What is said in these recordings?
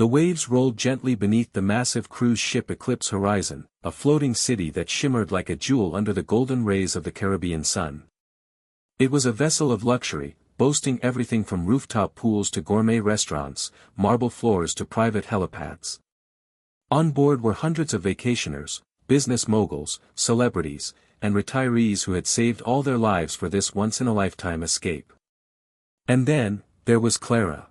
The waves rolled gently beneath the massive cruise ship Eclipse Horizon, a floating city that shimmered like a jewel under the golden rays of the Caribbean sun. It was a vessel of luxury, boasting everything from rooftop pools to gourmet restaurants, marble floors to private helipads. On board were hundreds of vacationers, business moguls, celebrities, and retirees who had saved all their lives for this once-in-a-lifetime escape. And then, there was Clara.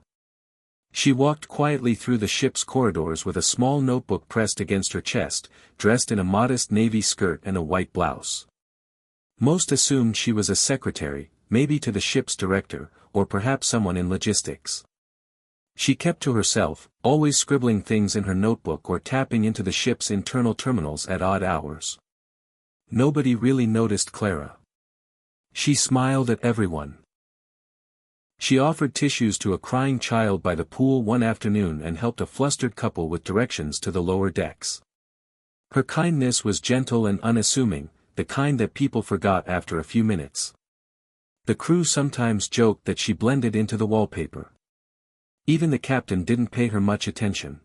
She walked quietly through the ship's corridors with a small notebook pressed against her chest, dressed in a modest navy skirt and a white blouse. Most assumed she was a secretary, maybe to the ship's director, or perhaps someone in logistics. She kept to herself, always scribbling things in her notebook or tapping into the ship's internal terminals at odd hours. Nobody really noticed Clara. She smiled at everyone. She offered tissues to a crying child by the pool one afternoon and helped a flustered couple with directions to the lower decks. Her kindness was gentle and unassuming, the kind that people forgot after a few minutes. The crew sometimes joked that she blended into the wallpaper. Even the captain didn't pay her much attention.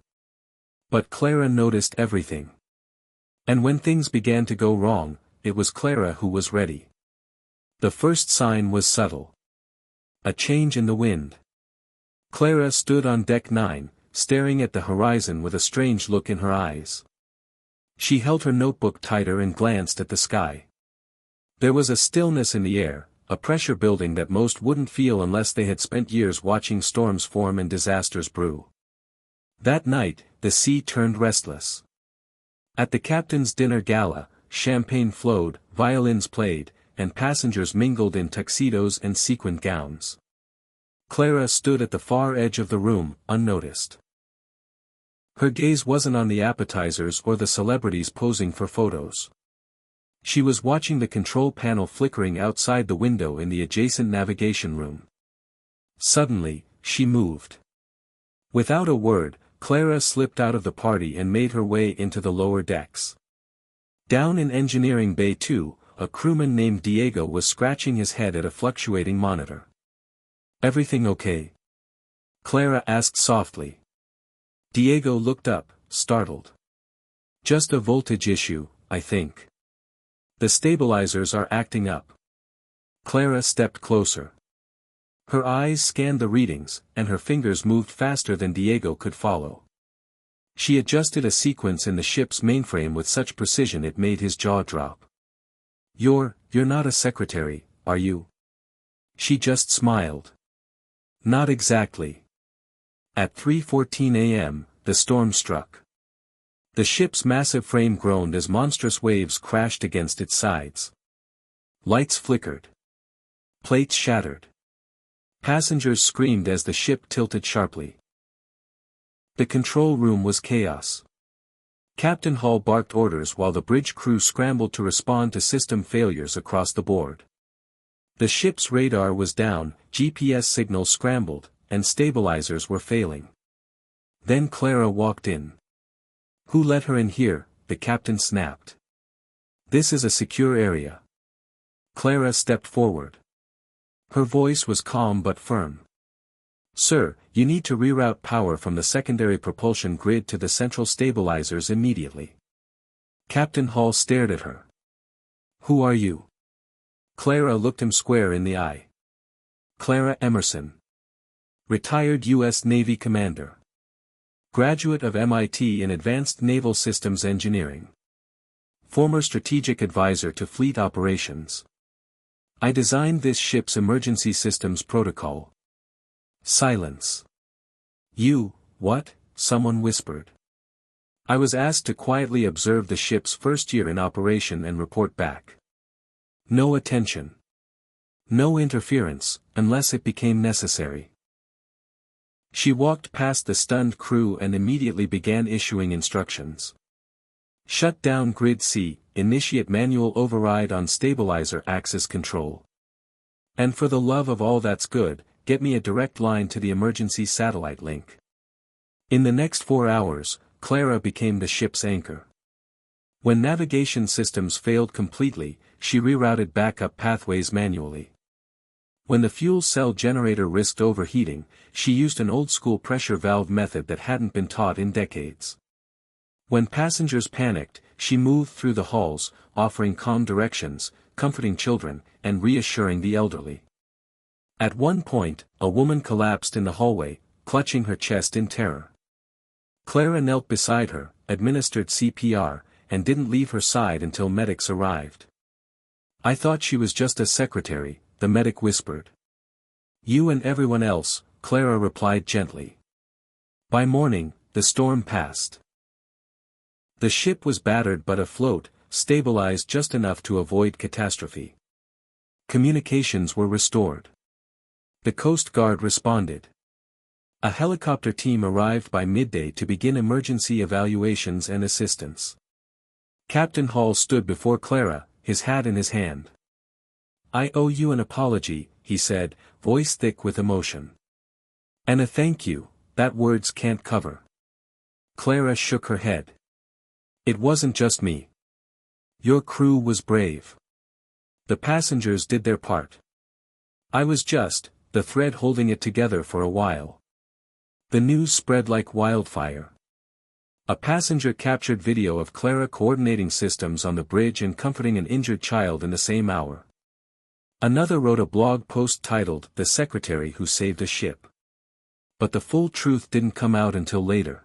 But Clara noticed everything. And when things began to go wrong, it was Clara who was ready. The first sign was subtle. A change in the wind. Clara stood on deck 9, staring at the horizon with a strange look in her eyes. She held her notebook tighter and glanced at the sky. There was a stillness in the air, a pressure building that most wouldn't feel unless they had spent years watching storms form and disasters brew. That night, the sea turned restless. At the captain's dinner gala, champagne flowed, violins played, and passengers mingled in tuxedos and sequined gowns. Clara stood at the far edge of the room, unnoticed. Her gaze wasn't on the appetizers or the celebrities posing for photos. She was watching the control panel flickering outside the window in the adjacent navigation room. Suddenly, she moved. Without a word, Clara slipped out of the party and made her way into the lower decks. Down in Engineering Bay 2, a crewman named Diego was scratching his head at a fluctuating monitor. "Everything okay?" Clara asked softly. Diego looked up, startled. "Just a voltage issue, I think. The stabilizers are acting up." Clara stepped closer. Her eyes scanned the readings, and her fingers moved faster than Diego could follow. She adjusted a sequence in the ship's mainframe with such precision it made his jaw drop. You're not a secretary, are you?" She just smiled. "Not exactly." At 3:14 a.m., the storm struck. The ship's massive frame groaned as monstrous waves crashed against its sides. Lights flickered. Plates shattered. Passengers screamed as the ship tilted sharply. The control room was chaos. Captain Hall barked orders while the bridge crew scrambled to respond to system failures across the board. The ship's radar was down, GPS signals scrambled, and stabilizers were failing. Then Clara walked in. "Who let her in here?" the captain snapped. "This is a secure area." Clara stepped forward. Her voice was calm but firm. "Sir, you need to reroute power from the secondary propulsion grid to the central stabilizers immediately." Captain Hall stared at her. "Who are you?" Clara looked him square in the eye. "Clara Emerson. Retired U.S. Navy commander. Graduate of MIT in Advanced Naval Systems Engineering. Former strategic advisor to fleet operations. I designed this ship's emergency systems protocol." Silence. "You, what?" someone whispered. "I was asked to quietly observe the ship's first year in operation and report back. No attention. No interference, unless it became necessary." She walked past the stunned crew and immediately began issuing instructions. "Shut down Grid C, initiate manual override on stabilizer axis control. And for the love of all that's good, get me a direct line to the emergency satellite link." In the next 4 hours, Clara became the ship's anchor. When navigation systems failed completely, she rerouted backup pathways manually. When the fuel cell generator risked overheating, she used an old-school pressure valve method that hadn't been taught in decades. When passengers panicked, she moved through the halls, offering calm directions, comforting children, and reassuring the elderly. At one point, a woman collapsed in the hallway, clutching her chest in terror. Clara knelt beside her, administered CPR, and didn't leave her side until medics arrived. "I thought she was just a secretary," the medic whispered. "You and everyone else," Clara replied gently. By morning, the storm passed. The ship was battered but afloat, stabilized just enough to avoid catastrophe. Communications were restored. The Coast Guard responded. A helicopter team arrived by midday to begin emergency evaluations and assistance. Captain Hall stood before Clara, his hat in his hand. "I owe you an apology," he said, voice thick with emotion. "And a thank you, that words can't cover." Clara shook her head. "It wasn't just me. Your crew was brave. The passengers did their part. I was just the thread holding it together for a while." The news spread like wildfire. A passenger captured video of Clara coordinating systems on the bridge and comforting an injured child in the same hour. Another wrote a blog post titled, "The Secretary Who Saved a Ship." But the full truth didn't come out until later.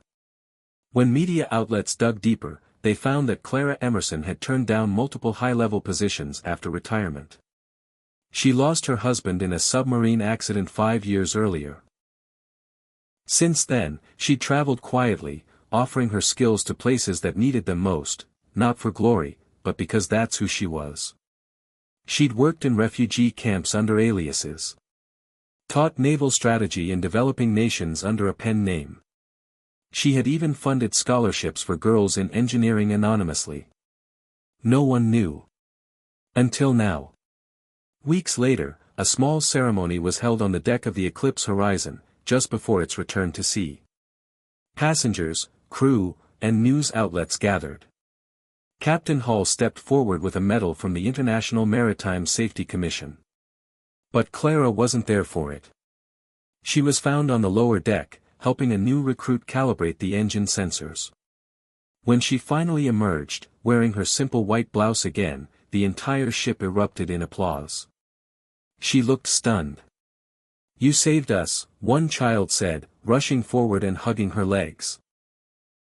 When media outlets dug deeper, they found that Clara Emerson had turned down multiple high-level positions after retirement. She lost her husband in a submarine accident 5 years earlier. Since then, she traveled quietly, offering her skills to places that needed them most, not for glory, but because that's who she was. She'd worked in refugee camps under aliases. Taught naval strategy in developing nations under a pen name. She had even funded scholarships for girls in engineering anonymously. No one knew. Until now. Weeks later, a small ceremony was held on the deck of the Eclipse Horizon, just before its return to sea. Passengers, crew, and news outlets gathered. Captain Hall stepped forward with a medal from the International Maritime Safety Commission. But Clara wasn't there for it. She was found on the lower deck, helping a new recruit calibrate the engine sensors. When she finally emerged, wearing her simple white blouse again, the entire ship erupted in applause. She looked stunned. "You saved us," one child said, rushing forward and hugging her legs.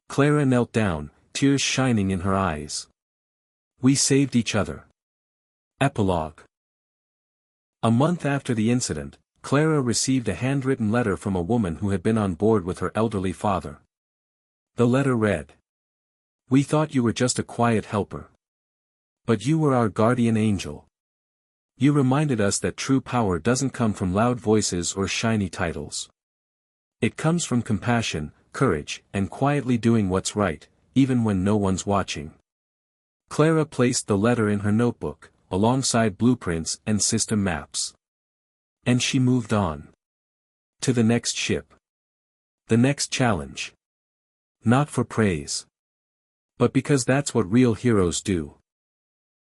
Clara knelt down, tears shining in her eyes. "We saved each other." Epilogue. A month after the incident, Clara received a handwritten letter from a woman who had been on board with her elderly father. The letter read, "We thought you were just a quiet helper. But you were our guardian angel. You reminded us that true power doesn't come from loud voices or shiny titles. It comes from compassion, courage, and quietly doing what's right, even when no one's watching." Clara placed the letter in her notebook, alongside blueprints and system maps. And she moved on. To the next ship. The next challenge. Not for praise. But because that's what real heroes do.